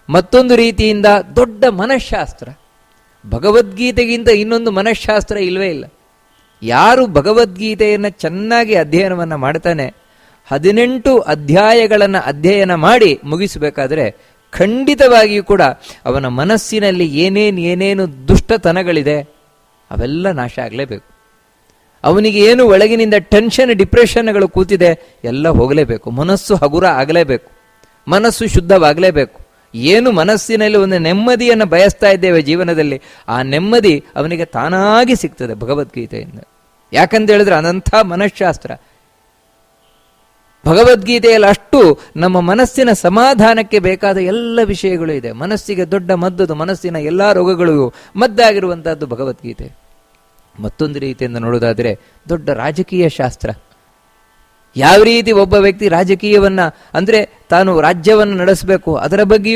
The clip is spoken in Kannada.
ಮತ್ತೊಂದು ರೀತಿಯಿಂದ ದೊಡ್ಡ ಮನಃಶಾಸ್ತ್ರ. ಭಗವದ್ಗೀತೆಗಿಂತ ಇನ್ನೊಂದು ಮನಃಶಾಸ್ತ್ರ ಇಲ್ಲವೇ ಇಲ್ಲ. ಯಾರು ಭಗವದ್ಗೀತೆಯನ್ನು ಚೆನ್ನಾಗಿ ಅಧ್ಯಯನವನ್ನು ಮಾಡ್ತಾನೆ, 18 ಅಧ್ಯಾಯಗಳನ್ನು ಅಧ್ಯಯನ ಮಾಡಿ ಮುಗಿಸಬೇಕಾದ್ರೆ ಖಂಡಿತವಾಗಿಯೂ ಕೂಡ ಅವನ ಮನಸ್ಸಿನಲ್ಲಿ ಏನೇನು ದುಷ್ಟತನಗಳಿದೆ ಅವೆಲ್ಲ ನಾಶ ಆಗಲೇಬೇಕು. ಅವನಿಗೆ ಏನು ಒಳಗಿನಿಂದ ಟೆನ್ಷನ್, ಡಿಪ್ರೆಷನ್ಗಳು ಕೂತಿದೆ ಎಲ್ಲ ಹೋಗಲೇಬೇಕು. ಮನಸ್ಸು ಹಗುರ ಆಗಲೇಬೇಕು, ಮನಸ್ಸು ಶುದ್ಧವಾಗಲೇಬೇಕು. ಏನು ಮನಸ್ಸಿನಲ್ಲಿ ಒಂದು ನೆಮ್ಮದಿಯನ್ನು ಬಯಸ್ತಾ ಇದ್ದೇವೆ ಜೀವನದಲ್ಲಿ, ಆ ನೆಮ್ಮದಿ ಅವನಿಗೆ ತಾನಾಗಿ ಸಿಗ್ತದೆ ಭಗವದ್ಗೀತೆಯಿಂದ. ಯಾಕಂತ ಹೇಳಿದ್ರೆ ಅನಂಥ ಮನಃಶಾಸ್ತ್ರ. ಭಗವದ್ಗೀತೆಯಲ್ಲಿ ಅಷ್ಟು ನಮ್ಮ ಮನಸ್ಸಿನ ಸಮಾಧಾನಕ್ಕೆ ಬೇಕಾದ ಎಲ್ಲ ವಿಷಯಗಳು ಇದೆ. ಮನಸ್ಸಿಗೆ ದೊಡ್ಡ ಮದ್ದದು, ಮನಸ್ಸಿನ ಎಲ್ಲ ರೋಗಗಳಿಗೂ ಮದ್ದಾಗಿರುವಂತಹದ್ದು ಭಗವದ್ಗೀತೆ. ಮತ್ತೊಂದು ರೀತಿಯಿಂದ ನೋಡೋದಾದರೆ ದೊಡ್ಡ ರಾಜಕೀಯ ಶಾಸ್ತ್ರ. ಯಾವ ರೀತಿ ಒಬ್ಬ ವ್ಯಕ್ತಿ ರಾಜಕೀಯವನ್ನ, ಅಂದ್ರೆ ತಾನು ರಾಜ್ಯವನ್ನು ನಡೆಸಬೇಕು, ಅದರ ಬಗ್ಗೆಯೂ